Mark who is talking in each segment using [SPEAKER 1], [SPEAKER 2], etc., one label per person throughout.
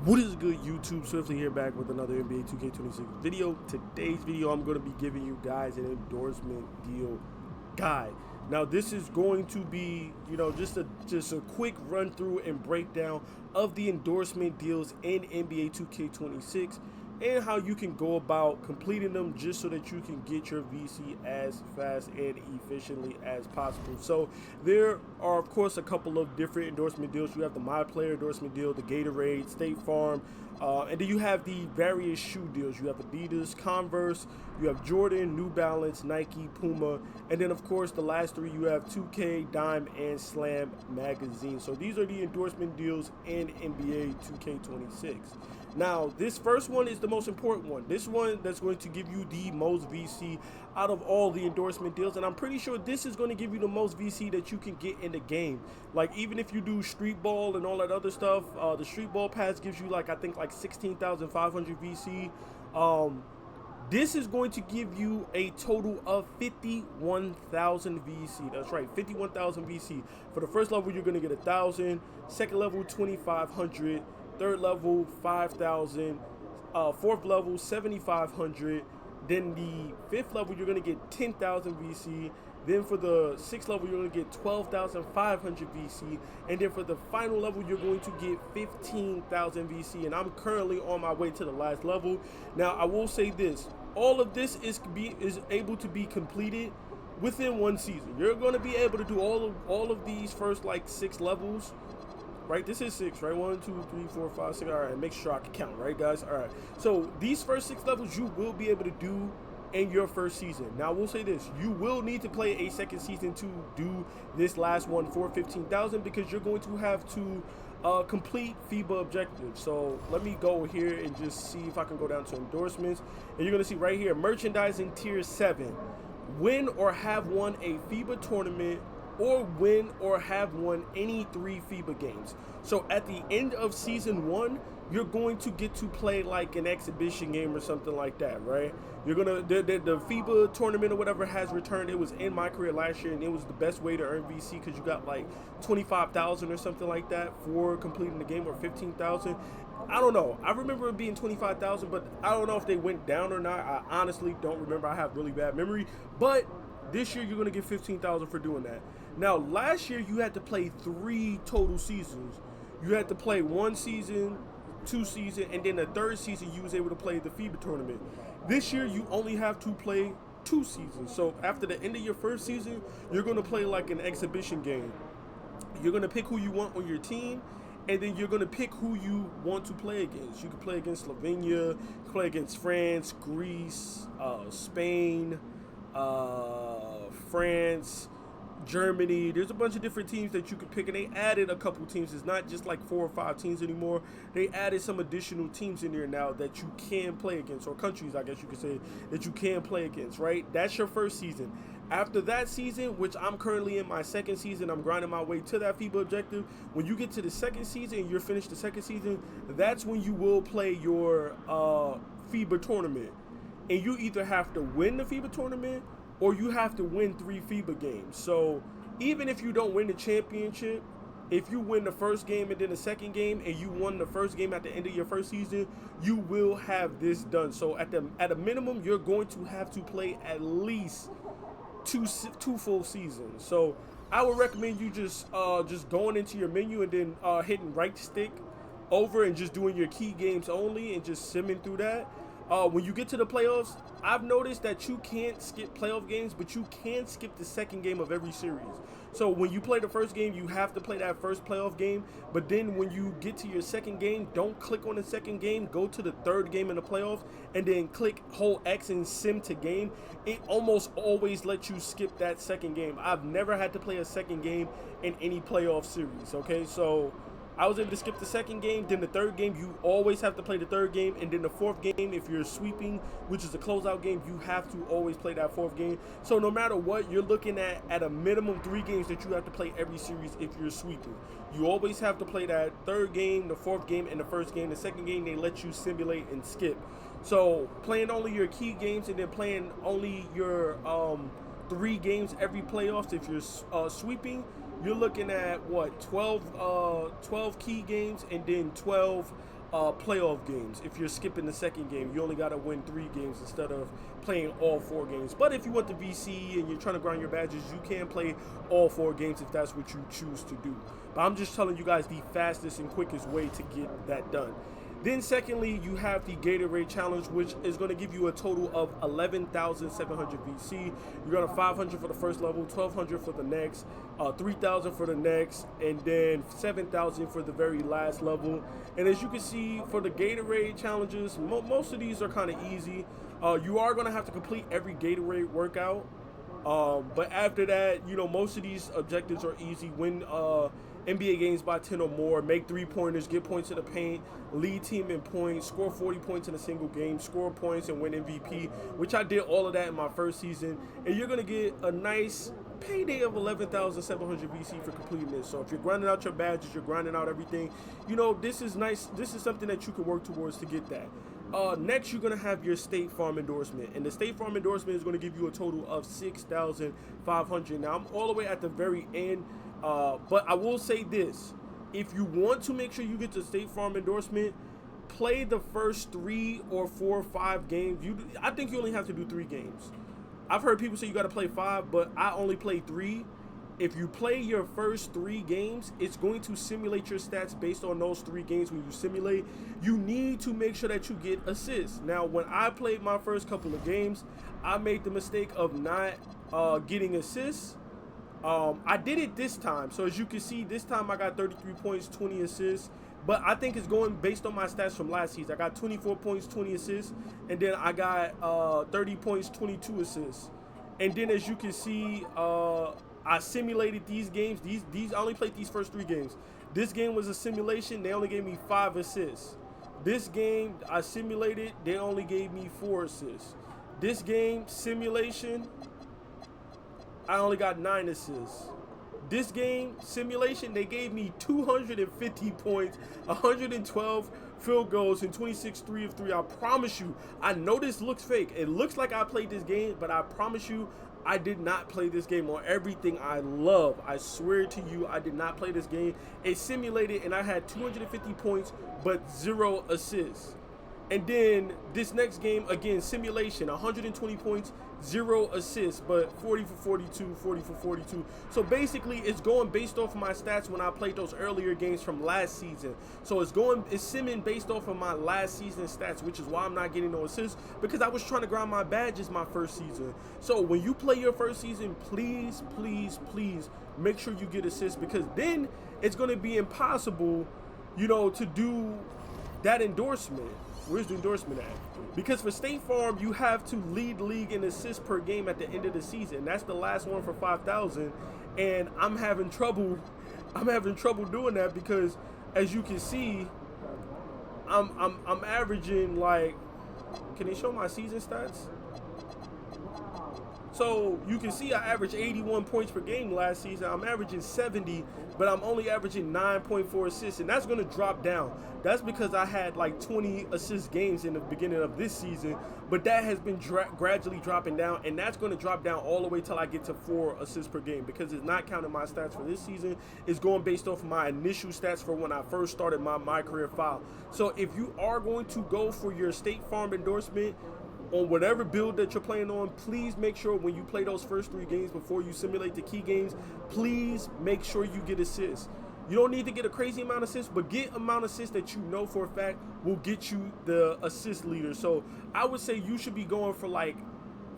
[SPEAKER 1] What is good, YouTube? Swiftly here back with another NBA 2K26 video. Today's video, I'm going to be giving you guys an endorsement deal guide. Now, this is going to be, just a quick run through and breakdown of the endorsement deals in NBA 2K26 and how you can go about completing them just so that you can get your VC as fast and efficiently as possible. So there are, of course, a couple of different endorsement deals. You have the My Player endorsement deal, the Gatorade, State Farm, and then you have the various shoe deals. You have Adidas, Converse, you have Jordan, New Balance, Nike, Puma, and then, of course, the last three, you have 2K, Dime, and Slam magazine. So these are the endorsement deals in NBA 2K26. Now, this first one is the most important one. This one that's going to give you the most VC out of all the endorsement deals. And I'm pretty sure this is going to give you the most VC that you can get in the game. Like, even if you do street ball and all that other stuff, the street ball pass gives you, I think 16,500 VC. This is going to give you a total of 51,000 VC. That's right, 51,000 VC. For the first level, you're going to get 1,000. Second level, 2,500. Third level, 5,000. Fourth level, 7,500. Then the fifth level, you're going to get 10,000 VC. Then for the sixth level, you're going to get 12,500 VC. And then for the final level, you're going to get 15,000 VC. And I'm currently on my way to the last level. Now, I will say this. All of this is able to be completed within one season. You're going to be able to do all of these first, 6 levels. Right, this is 6, right? 1, 2, 3, 4, 5, 6. All right, make sure I can count, right, guys? All right. So these first 6 levels you will be able to do in your first season. Now, we'll say this: you will need to play a second season to do this last one for 15,000 because you're going to have to complete FIBA objectives. So let me go here and just see if I can go down to endorsements, and you're gonna see right here, merchandising tier 7: win or have won a FIBA tournament, or win or have won any 3 FIBA games. So at the end of season 1, you're going to get to play like an exhibition game or something like that, right? You're gonna the FIBA tournament or whatever has returned. It was in my career last year, and it was the best way to earn VC because you got 25,000 or something like that for completing the game, or 15,000. I don't know. I remember it being 25,000, but I don't know if they went down or not. I honestly don't remember. I have really bad memory, but this year you're gonna get 15,000 for doing that. Now, last year you had to play 3 total seasons. You had to play 1 season, 2 seasons, and then the 3rd season you was able to play the FIBA tournament. This year you only have to play 2 seasons. So after the end of your first season, you're gonna play like an exhibition game. You're gonna pick who you want on your team, and then you're gonna pick who you want to play against. You can play against Slovenia, play against France, Greece, Spain, France, Germany. There's a bunch of different teams that you could pick, and they added a couple teams. It's not just 4 or 5 teams anymore. They added some additional teams in there now that you can play against, or countries, I guess you could say, that you can play against, right? That's your first season. After that season, which I'm currently in my second season, I'm grinding my way to that FIBA objective. When you get to the second season and you're finished the second season, that's when you will play your FIBA tournament. And you either have to win the FIBA tournament or you have to win 3 FIBA games. So even if you don't win the championship, if you win the first game and then the second game, and you won the first game at the end of your first season, you will have this done. So at a minimum, you're going to have to play at least two full seasons. So I would recommend you just going into your menu and then hitting right stick over and just doing your key games only and just simming through that. When you get to the playoffs, I've noticed that you can't skip playoff games, but you can skip the second game of every series. So when you play the first game, you have to play that first playoff game. But then when you get to your second game, don't click on the second game. Go to the 3rd game in the playoffs, and then click hold X and sim to game. It almost always lets you skip that second game. I've never had to play a second game in any playoff series, okay? So I was able to skip the second game. Then the 3rd game, you always have to play the 3rd game. And then the 4th game, if you're sweeping, which is a closeout game, you have to always play that 4th game. So no matter what, you're looking at a minimum 3 games that you have to play every series if you're sweeping. You always have to play that 3rd game, the 4th game, and the 1st game. The second game, they let you simulate and skip. So playing only your key games and then playing only your 3 games every playoffs if you're sweeping, you're looking at what, 12 key games and then 12 playoff games. If you're skipping the second game, you only got to win 3 games instead of playing all 4 games. But if you want the VC and you're trying to grind your badges, you can play all 4 games if that's what you choose to do. But I'm just telling you guys the fastest and quickest way to get that done. Then secondly, you have the Gatorade Challenge, which is going to give you a total of 11,700 VC. You're going to 500 for the first level, 1,200 for the next, 3,000 for the next, and then 7,000 for the very last level. And as you can see, for the Gatorade challenges, most of these are kind of easy. You are going to have to complete every Gatorade workout. But after that, you know, most of these objectives are easy. Win NBA games by 10 or more, make 3-pointers, get points in the paint, lead team in points, score 40 points in a single game, score points and win MVP, which I did all of that in my first season. And you're going to get a nice payday of 11,700 VC for completing this. So if you're grinding out your badges, you're grinding out everything, you know, this is nice. This is something that you can work towards to get that. Next, you're going to have your State Farm endorsement. And the State Farm endorsement is going to give you a total of 6,500. Now, I'm all the way at the very end. But I will say this. If you want to make sure you get the State Farm endorsement, play the first 3 or 4 or 5 games. I think you only have to do 3 games. I've heard people say you got to play 5, but I only play 3. If you play your first 3 games, it's going to simulate your stats based on those 3 games. When you simulate, you need to make sure that you get assists. Now, when I played my first couple of games, I made the mistake of not getting assists. I did it this time. So as you can see, this time I got 33 points, 20 assists. But I think it's going based on my stats from last season. I got 24 points, 20 assists. And then I got 30 points, 22 assists. And then as you can see, I simulated these games. These I only played these first 3 games. This game was a simulation. They only gave me 5 assists. This game I simulated. They only gave me 4 assists. This game simulation, I only got 9 assists. This game simulation, they gave me 250 points, 112 field goals, and 26 3 of 3. I promise you, I know this looks fake. It looks like I played this game, but I promise you, I did not play this game. On everything I love, I swear to you, I did not play this game. It simulated, and I had 250 points, but 0 assists. And then this next game, again, simulation, 120 points, 0 assists, but 40 for 42, 40 for 42. So basically, it's going based off of my stats when I played those earlier games from last season. So it's simming based off of my last season stats, which is why I'm not getting no assists, because I was trying to grind my badges my first season. So when you play your first season, please, please, please make sure you get assists, because then it's going to be impossible, you know, to do that endorsement. Where's the endorsement at? Because for State Farm, you have to lead the league in assists per game at the end of the season. That's the last one for 5,000, and I'm having trouble doing that, because as you can see, I'm averaging, like, can they show my season stats? So you can see I averaged 81 points per game last season. I'm averaging 70, but I'm only averaging 9.4 assists, and that's going to drop down. That's because I had like 20 assist games in the beginning of this season, but that has been gradually dropping down, and that's going to drop down all the way till I get to 4 assists per game, because it's not counting my stats for this season. It's going based off my initial stats for when I first started my career file. So if you are going to go for your State Farm endorsement, on whatever build that you're playing on, please make sure when you play those first 3 games before you simulate the key games, please make sure you get assists. You don't need to get a crazy amount of assists, but get amount of assists that you know for a fact will get you the assist leader. So I would say you should be going for like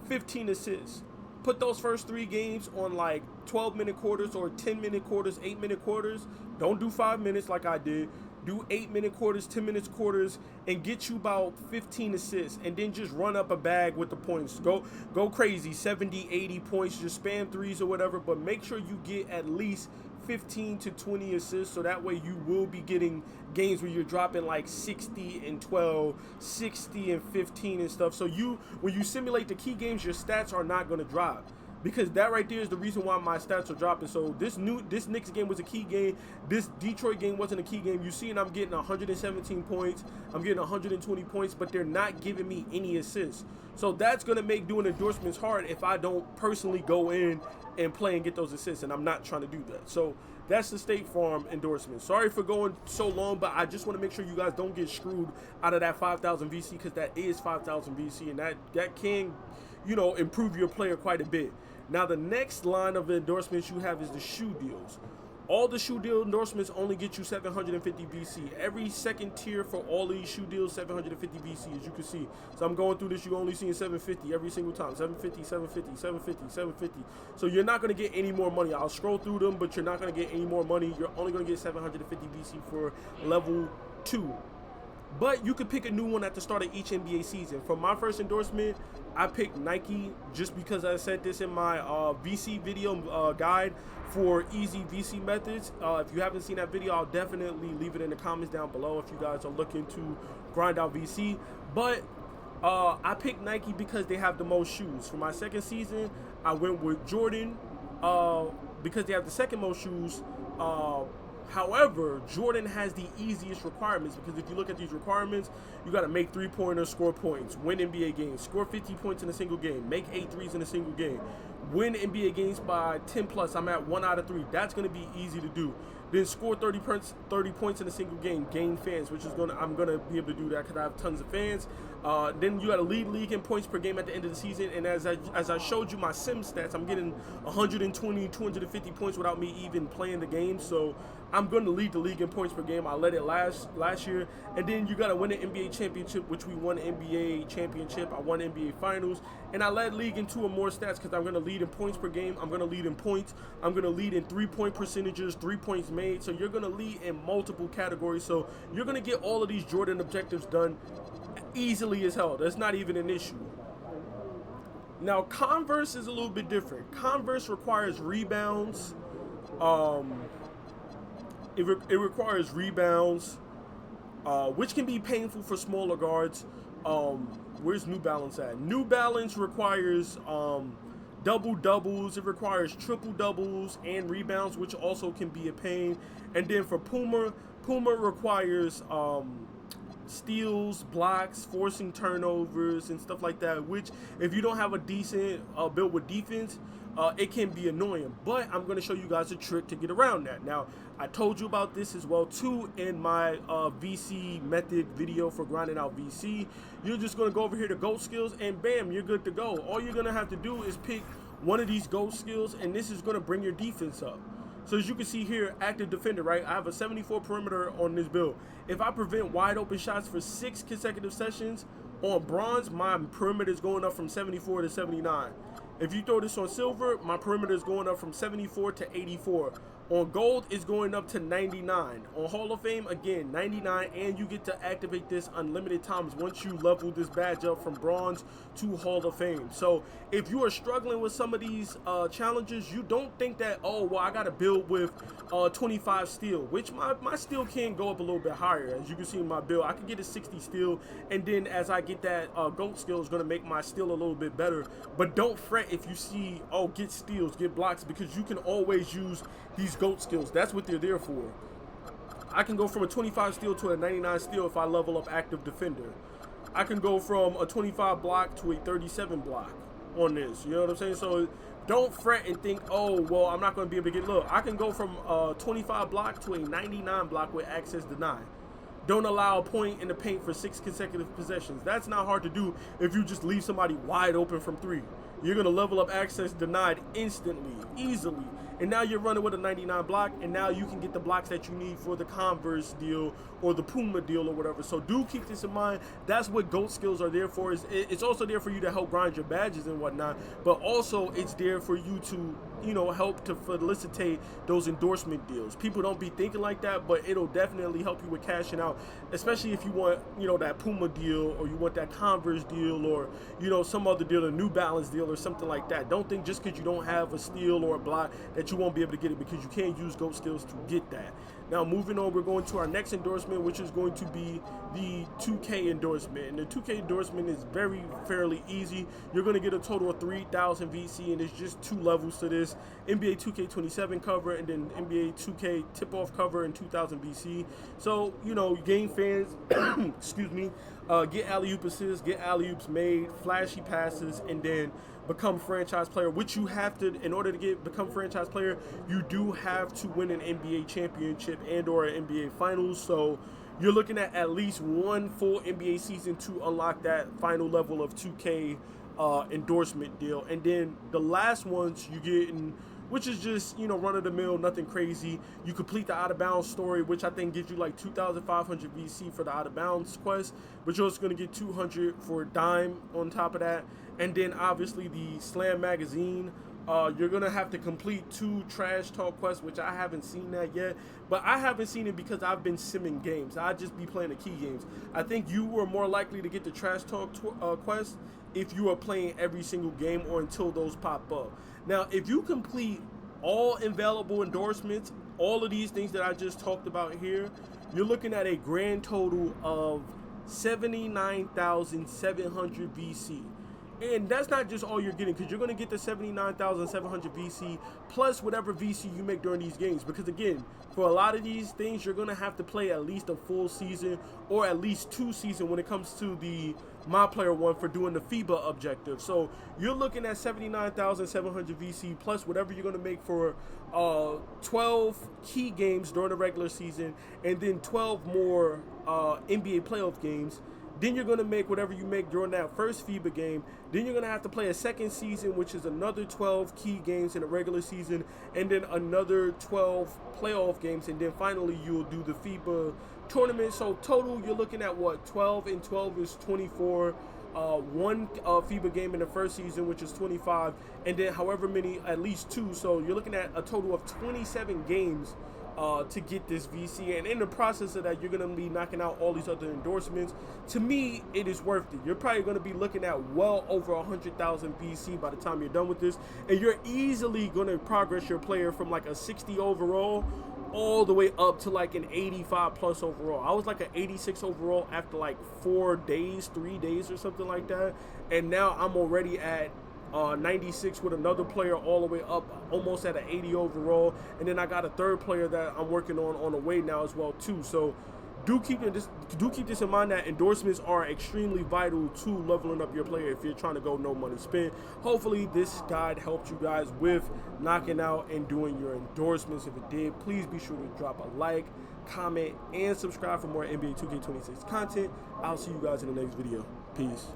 [SPEAKER 1] 15 assists. Put those first 3 games on like 12-minute quarters or 10-minute quarters, 8-minute quarters. Don't do 5 minutes like I did. Do 8-minute quarters, 10 minutes quarters, and get you about 15 assists, and then just run up a bag with the points. Go crazy, 70, 80 points, just spam 3s or whatever, but make sure you get at least 15 to 20 assists, so that way you will be getting games where you're dropping like 60 and 12, 60 and 15 and stuff. So when you simulate the key games, your stats are not going to drop, because that right there is the reason why my stats are dropping. So this Knicks game was a key game. This Detroit game wasn't a key game. You see, and I'm getting 117 points. I'm getting 120 points, but they're not giving me any assists. So that's going to make doing endorsements hard if I don't personally go in and play and get those assists, and I'm not trying to do that. So That's the State Farm endorsement. Sorry for going so long, but I just want to make sure you guys don't get screwed out of that 5,000 VC, because that is 5,000 VC, and that can, you know, improve your player quite a bit. Now, the next line of endorsements you have is the shoe deals. All the shoe deal endorsements only get you 750 VC. Every second tier for all of these shoe deals, 750 VC, as you can see. So I'm going through this, you're only seeing 750 every single time. 750, 750, 750, 750. So you're not going to get any more money. I'll scroll through them, but you're not going to get any more money. You're only going to get 750 VC for level 2. But you could pick a new one at the start of each NBA season. For my first endorsement, I picked Nike just because I said this in my VC video guide for easy VC methods. If you haven't seen that video, I'll definitely leave it in the comments down below if you guys are looking to grind out VC. But I picked Nike because they have the most shoes. For my second season, I went with Jordan because they have the second most shoes. However, Jordan has the easiest requirements, because if you look at these requirements, you got to make three-pointers, score points, win NBA games, score 50 points in a single game, make 8 threes in a single game, win NBA games by 10 plus. I'm at 1 out of 3. That's going to be easy to do. Then score 30 points in a single game, gain fans, which is I'm gonna be able to do that because I have tons of fans. Then you got to lead league in points per game at the end of the season. And as I showed you my sim stats, I'm getting 120, 250 points without me even playing the game. So I'm going to lead the league in points per game. I led it last year. And then you got to win an NBA championship, which we won an NBA championship. I won NBA finals. And I led league in 2 or more stats because I'm going to lead in points per game. I'm going to lead in points. I'm going to lead in 3-point percentages, 3 points made. So you're going to lead in multiple categories. So you're going to get all of these Jordan objectives done easily as hell. That's not even an issue. Now, Converse is a little bit different. Converse requires rebounds. It requires rebounds, which can be painful for smaller guards. Where's New Balance at? New Balance requires double doubles. It requires triple doubles and rebounds, which also can be a pain. And then for Puma requires steals, blocks, forcing turnovers, and stuff like that, which if you don't have a decent build with defense, it can be annoying. But I'm going to show you guys a trick to get around that. Now, I told you about this as well too in my VC method video for grinding out VC. You're just going to go over here to GOAT skills and bam, you're good to go. All you're going to have to do is pick one of these GOAT skills, and this is going to bring your defense up. So as you can see here, active defender, right? I have a 74 perimeter on this build. If I prevent wide open shots for 6 consecutive sessions on bronze, my perimeter is going up from 74 to 79. If you throw this on silver, my perimeter is going up from 74 to 84. On gold, it's going up to 99. On Hall of Fame, again, 99, and you get to activate this unlimited times once you level this badge up from bronze to Hall of Fame. So if you are struggling with some of these challenges, you don't think that, oh, well, I got to build with 25 steel, which my steel can go up a little bit higher. As you can see in my build, I can get a 60 steel, and then as I get that GOAT skill, is going to make my steel a little bit better. But don't fret if you see, oh, get steals, get blocks, because you can always use these GOAT skills. That's what they're there for. I can go from a 25 steal to a 99 steal if I level up active defender. I can go from a 25 block to a 37 block on this. You know what I'm saying? So don't fret and think, oh, well, I'm not going to be able to get low. I can go from a 25 block to a 99 block with access denied. Don't allow a point in the paint for 6 consecutive possessions. That's not hard to do if you just leave somebody wide open from 3. You're going to level up access denied instantly, easily. And now you're running with a 99 block, and now you can get the blocks that you need for the Converse deal or the Puma deal or whatever. So do keep this in mind. That's what GOAT skills are there for. It's also there for you to help grind your badges and whatnot, but also it's there for you to, you know, help to felicitate those endorsement deals. People don't be thinking like that, but it'll definitely help you with cashing out, especially if you want, you know, that Puma deal, or you want that Converse deal, or, you know, some other deal, a New Balance deal or something like that. Don't think just because you don't have a steal or a block that you won't be able to get it, because you can't use GOAT skills to get that. Now, moving on, we're going to our next endorsement, which is going to be the 2K endorsement. And the 2K endorsement is fairly easy. You're going to get a total of 3,000 VC, and there's just 2 levels to this. NBA 2K27 cover, and then NBA 2K tip-off cover and 2,000 VC. So, you know, game fans, excuse me, get alley-oop assists, get alley-oops made, flashy passes, and then become franchise player, which you have to, in order to become franchise player, you do have to win an NBA championship and or an NBA finals. So you're looking at least one full NBA season to unlock that final level of 2K endorsement deal. And then the last ones you get in, which is just, you know, run-of-the-mill, nothing crazy. You complete the out-of-bounds story, which I think gives you like 2,500 VC for the out-of-bounds quest, but you're also going to get 200 for a dime on top of that. And then obviously the Slam magazine, you're going to have to complete 2 trash talk quests, which I haven't seen that yet. But I haven't seen it because I've been simming games. I just be playing the key games. I think you were more likely to get the trash talk quest if you are playing every single game or until those pop up. Now, if you complete all available endorsements, all of these things that I just talked about here, you're looking at a grand total of 79,700 VC. And that's not just all you're getting, because you're going to get the 79,700 VC plus whatever VC you make during these games. Because again, for a lot of these things, you're going to have to play at least a full season or at least 2 seasons when it comes to the My Player one for doing the FIBA objective. So you're looking at 79,700 VC plus whatever you're going to make for 12 key games during the regular season, and then 12 more NBA playoff games. Then you're going to make whatever you make during that first FIBA game. Then you're going to have to play a second season, which is another 12 key games in the regular season, and then another 12 playoff games. And then finally, you'll do the FIBA tournament. So total, you're looking at what? 12 and 12 is 24. One FIBA game in the first season, which is 25. And then however many, at least 2. So you're looking at a total of 27 games to get this VC, and in the process of that, you're going to be knocking out all these other endorsements. To me, it is worth it. You're probably going to be looking at well over 100,000 VC by the time you're done with this, and you're easily going to progress your player from like a 60 overall all the way up to like an 85 plus overall. I was like an 86 overall after like 3 days or something like that, and now I'm already at 96 with another player all the way up almost at an 80 overall, and then I got a third player that I'm working on the way now as well too. So do keep this in mind, that endorsements are extremely vital to leveling up your player if you're trying to go no money spent. Hopefully this guide helped you guys with knocking out and doing your endorsements. If it did, please be sure to drop a like, comment, and subscribe for more NBA 2K26 content. I'll see you guys in the next video. Peace.